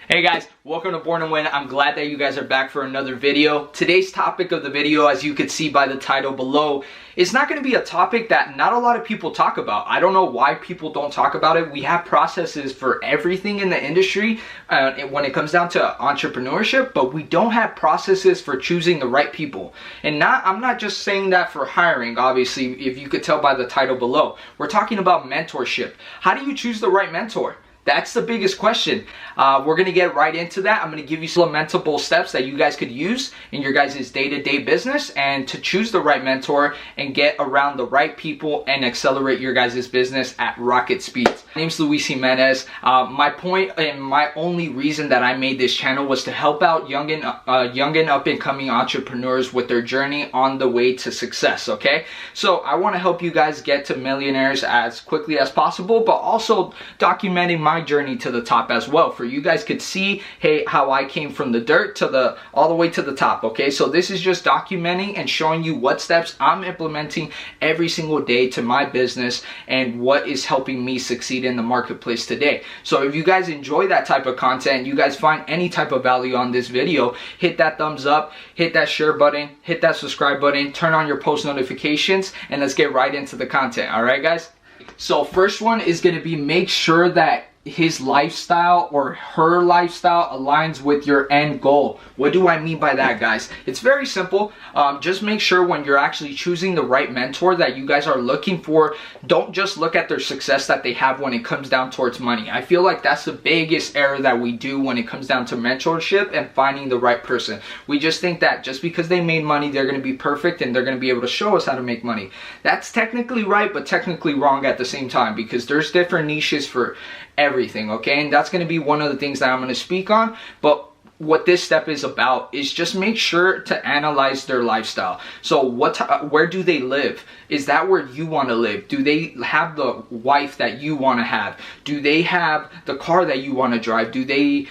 Hey guys, welcome to Born to Win. I'm glad that you guys are back for another video. Today's topic of the video, as you can see by the title below, is not going to be a topic that not a lot of people talk about. I don't know why people don't talk about it. We have processes for everything in the industry when it comes down to entrepreneurship, but we don't have processes for choosing the right people. And I'm not just saying that for hiring, obviously, if you could tell by the title below. We're talking about mentorship. How do you choose the right mentor? That's the biggest question. We're going to get right into that. I'm going to give you some implementable steps that you guys could use in your guys' day-to-day business and to choose the right mentor and get around the right people and accelerate your guys' business at rocket speed. My name's Luis Jimenez. My point and my only reason that I made this channel was to help out young and up-and-coming entrepreneurs with their journey on the way to success, okay? So I want to help you guys get to millionaires as quickly as possible, but also documenting my journey to the top as well, for you guys could see, hey, how I came from the dirt to all the way to the top. Okay, so this is just documenting and showing you what steps I'm implementing every single day to my business and what is helping me succeed in the marketplace today. So if you guys enjoy that type of content, you guys find any type of value on this video, hit that thumbs up, hit that share button, hit that subscribe button, turn on your post notifications, and let's get right into the content. All right, guys? So first one is going to be, make sure that his lifestyle or her lifestyle aligns with your end goal. What do I mean by that, guys? It's very simple. Just make sure when you're actually choosing the right mentor that you guys are looking for, don't just look at their success that they have when it comes down towards money. I feel like that's the biggest error that we do when it comes down to mentorship and finding the right person. We just think that just because they made money, they're going to be perfect and they're going to be able to show us how to make money. That's technically right, but technically wrong at the same time, because there's different niches for everything, okay? And that's going to be one of the things that I'm going to speak on. But what this step is about is just make sure to analyze their lifestyle. So where do they live? Is that where you want to live? Do they have the wife that you want to have? Do they have the car that you want to drive? Do they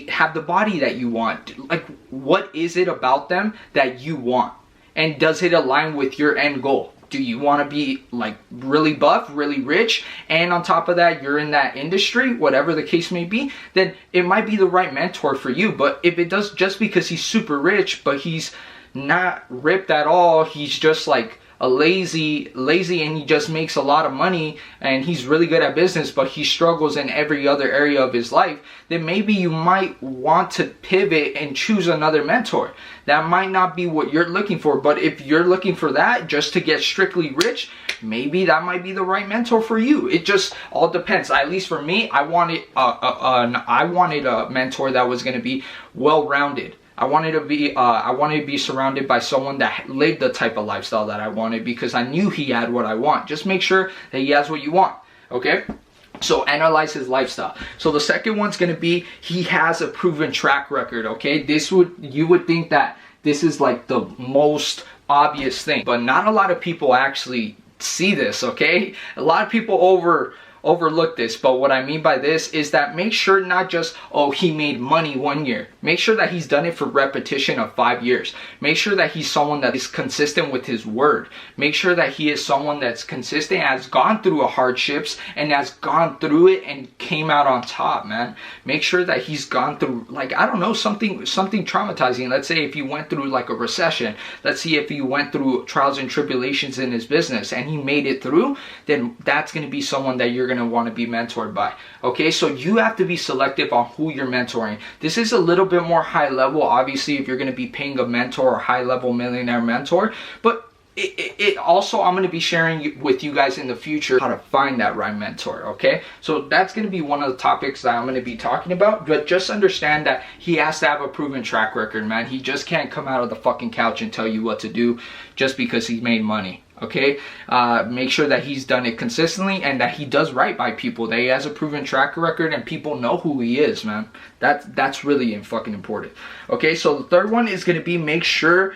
have the body that you want? Like, what is it about them that you want? And does it align with your end goal? Do you want to be like really buff, really rich, and on top of that, you're in that industry, whatever the case may be, then it might be the right mentor for you. But if it does, just because he's super rich, but he's not ripped at all, he's just like a lazy and he just makes a lot of money and he's really good at business, but he struggles in every other area of his life, then maybe you might want to pivot and choose another mentor. That might not be what you're looking for, but if you're looking for that just to get strictly rich, maybe that might be the right mentor for you. It just all depends. At least for me, I wanted a mentor that was going to be well-rounded. I wanted to be surrounded by someone that lived the type of lifestyle that I wanted, because I knew he had what I want. Just make sure that he has what you want, okay? So analyze his lifestyle. So the second one's going to be, he has a proven track record, okay? You would think that this is like the most obvious thing, but not a lot of people actually see this, okay? A lot of people overlook this, but what I mean by this is that make sure not just, oh, he made money 1 year. Make sure that he's done it for repetition of 5 years. Make sure that he's someone that is consistent with his word. Make sure that he is someone that's consistent, has gone through hardships and has gone through it and came out on top, man. Make sure that he's gone through, like, I don't know, something traumatizing. Let's say if he went through like a recession, let's see if he went through trials and tribulations in his business and he made it through, then that's going to be someone that you're going to want to be mentored by. Okay, so you have to be selective on who you're mentoring. This is a little bit more high level, obviously, if you're going to be paying a mentor or high level millionaire mentor, but it also, I'm going to be sharing with you guys in the future how to find that right mentor, okay? So that's going to be one of the topics that I'm going to be talking about, but just understand that he has to have a proven track record, man. He just can't come out of the fucking couch and tell you what to do just because he made money. Okay, make sure that he's done it consistently and that he does right by people, that he has a proven track record and people know who he is, man. That's really fucking important. Okay, so the third one is going to be, make sure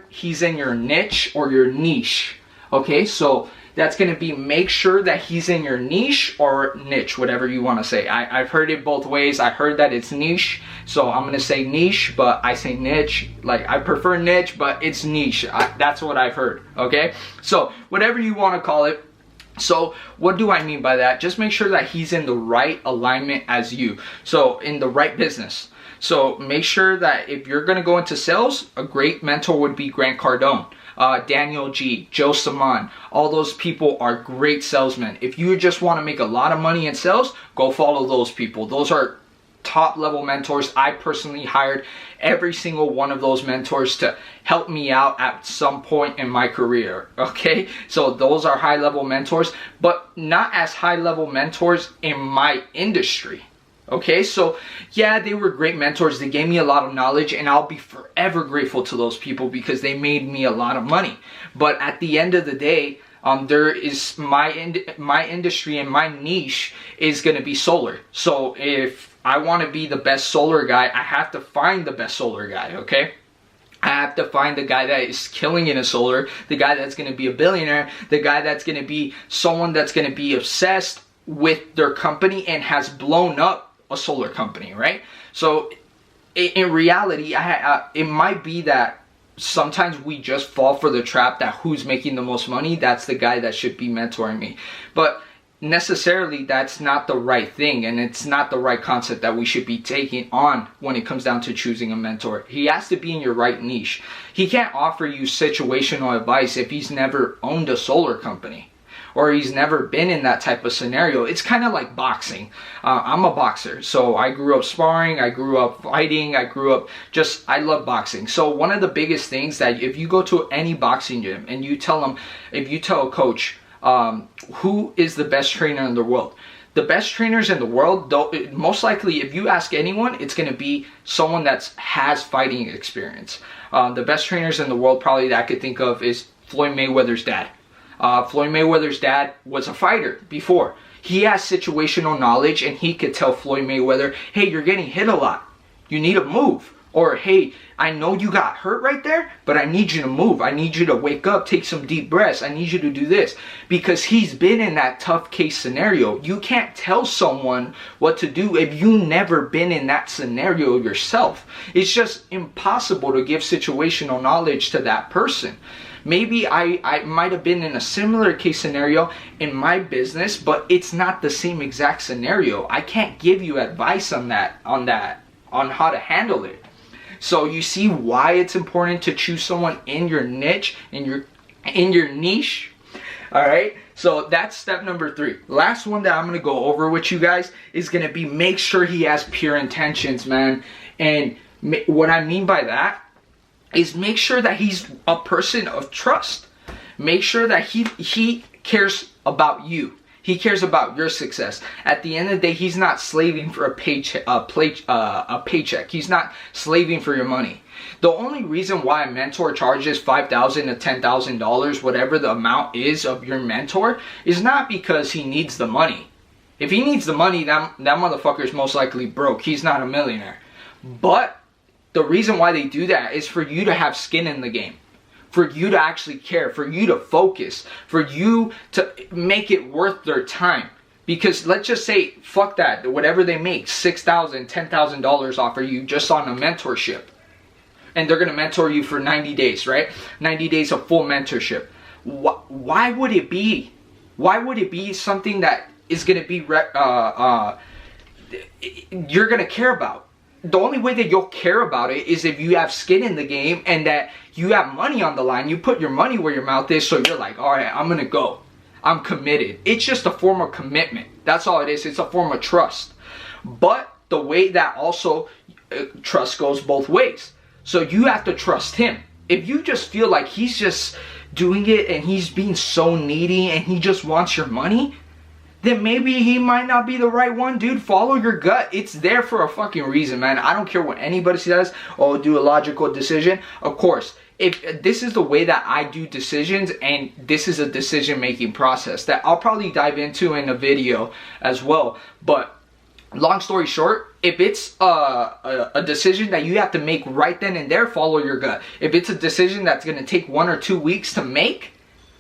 he's in your niche or your niche. Okay, so that's going to be, make sure that he's in your niche or niche, whatever you want to say. I've heard it both ways. I heard that it's niche, so I'm going to say niche, but I say niche. Like, I prefer niche, but it's niche. That's what I've heard, okay? So whatever you want to call it, So what do I mean by that? Just make sure that he's in the right alignment as you. So in the right business. So make sure that if you're going to go into sales, a great mentor would be Grant Cardone, Daniel G, Joe Saman. All those people are great salesmen. If you just want to make a lot of money in sales, go follow those people. Those are top level mentors. I personally hired every single one of those mentors to help me out at some point in my career. Okay, so those are high level mentors, but not as high level mentors in my industry. Okay, so yeah, they were great mentors. They gave me a lot of knowledge, and I'll be forever grateful to those people because they made me a lot of money. But at the end of the day, there is my industry and my niche is going to be solar. So if I want to be the best solar guy, I have to find the best solar guy, okay? I have to find the guy that is killing it in solar, the guy that's going to be a billionaire, the guy that's going to be someone that's going to be obsessed with their company and has blown up a solar company, right? So in reality, it might be that sometimes we just fall for the trap that who's making the most money, that's the guy that should be mentoring me. But necessarily that's not the right thing, and it's not the right concept that we should be taking on when it comes down to choosing a mentor. He has to be in your right niche. He can't offer you situational advice if he's never owned a solar company or he's never been in that type of scenario. It's kind of like boxing. I'm a boxer, so I grew up sparring, I grew up fighting, I love boxing. So one of the biggest things that if you go to any boxing gym and you tell a coach, who is the best trainer in the world? The best trainers in the world, most likely if you ask anyone, it's going to be someone that has fighting experience. The best trainers in the world probably that I could think of is Floyd Mayweather's dad. Floyd Mayweather's dad was a fighter before. He has situational knowledge, and he could tell Floyd Mayweather, hey, you're getting hit a lot. You need to move. Or, hey, I know you got hurt right there, but I need you to move. I need you to wake up, take some deep breaths. I need you to do this. Because he's been in that tough case scenario. You can't tell someone what to do if you've never been in that scenario yourself. It's just impossible to give situational knowledge to that person. Maybe I might have been in a similar case scenario in my business, but it's not the same exact scenario. I can't give you advice on how to handle it. So you see why it's important to choose someone in your niche, in your niche. All right. So that's step number 3. Last one that I'm going to go over with you guys is going to be make sure he has pure intentions, man. And what I mean by that is make sure that he's a person of trust. Make sure that he cares about you. He cares about your success. At the end of the day, he's not slaving for a paycheck. He's not slaving for your money. The only reason why a mentor charges $5,000 to $10,000, whatever the amount is of your mentor, is not because he needs the money. If he needs the money, that motherfucker is most likely broke. He's not a millionaire. But the reason why they do that is for you to have skin in the game, for you to actually care, for you to focus, for you to make it worth their time. Because let's just say, fuck that, whatever they make, $6,000, $10,000 off of you just on a mentorship. And they're going to mentor you for 90 days, right? 90 days of full mentorship. Why would it be? Why would it be something that is going to be, you're going to care about? The only way that you'll care about it is if you have skin in the game and that you have money on the line. You put your money where your mouth is, so you're like, all right, I'm going to go. I'm committed. It's just a form of commitment. That's all it is. It's a form of trust. But the way that also trust goes both ways. So you have to trust him. If you just feel like he's just doing it and he's being so needy and he just wants your money, then maybe he might not be the right one, dude. Follow your gut. It's there for a fucking reason, man. I don't care what anybody says. Oh, do a logical decision. Of course, if this is the way that I do decisions, and this is a decision-making process that I'll probably dive into in a video as well. But long story short, if it's a decision that you have to make right then and there, follow your gut. If it's a decision that's going to take 1 or 2 weeks to make,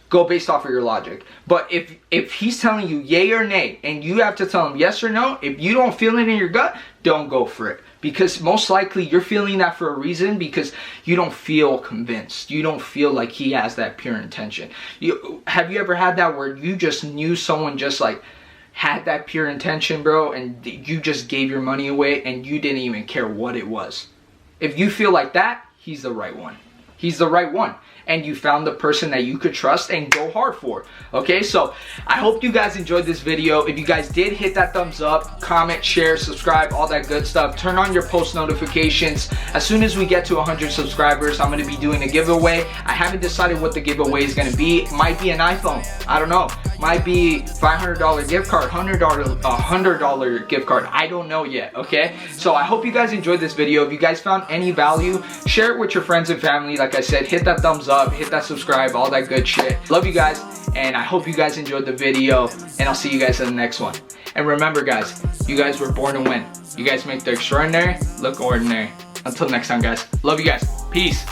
go based off of your logic. But if he's telling you yay or nay, and you have to tell him yes or no, if you don't feel it in your gut, don't go for it. Because most likely you're feeling that for a reason, because you don't feel convinced. You don't feel like he has that pure intention. Have you ever had that where you just knew someone just like had that pure intention, bro, and you just gave your money away and you didn't even care what it was? If you feel like that, he's the right one. He's the right one. And you found the person that you could trust and go hard for. Okay, so I hope you guys enjoyed this video. If you guys did, hit that thumbs up, comment, share, subscribe, all that good stuff. Turn on your post notifications. As soon as we get to 100 subscribers, I'm going to be doing a giveaway. I haven't decided what the giveaway is going to be. It might be an iPhone. I don't know. Might be $500 gift card, $100 gift card. I don't know yet, okay? So I hope you guys enjoyed this video. If you guys found any value, share it with your friends and family. Like I said, hit that thumbs up, hit that subscribe, all that good shit. Love you guys, and I hope you guys enjoyed the video, and I'll see you guys in the next one. And remember, guys, you guys were born to win. You guys make the extraordinary look ordinary. Until next time, guys. Love you guys. Peace.